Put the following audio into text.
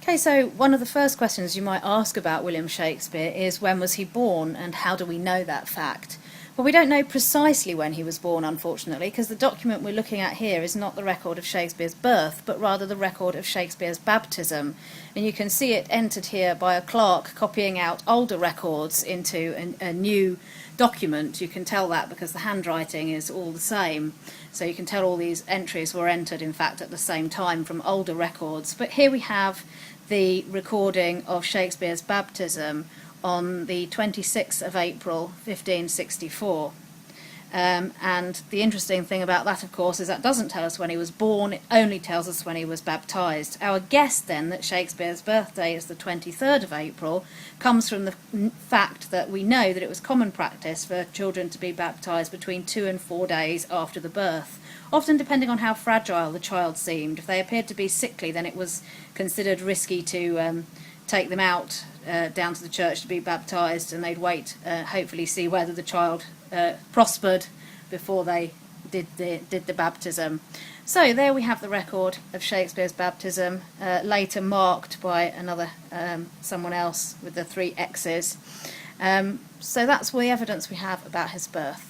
Okay, so one of the first questions you might ask about William Shakespeare is when was he born and how do we know that fact? Well, we don't know precisely when he was born, unfortunately, because the document we're looking at here is not the record of Shakespeare's birth, but rather the record of Shakespeare's baptism. And you can see it entered here by a clerk copying out older records into a new document. You can tell that because the handwriting is all the same. So you can tell all these entries were entered, in fact, at the same time from older records. But here we have the recording of Shakespeare's baptism on the 26th of April 1564. And the interesting thing about that, of course, is that doesn't tell us when he was born, it only tells us when he was baptised. Our guess then that Shakespeare's birthday is the 23rd of April comes from the fact that we know that it was common practice for children to be baptised between 2 and 4 days after the birth, often depending on how fragile the child seemed. If they appeared to be sickly, then it was considered risky to take them out down to the church to be baptised, and they'd wait, hopefully see whether the child prospered before they did the baptism. So there we have the record of Shakespeare's baptism, later marked by another someone else with the 3 X's. So that's all the evidence we have about his birth.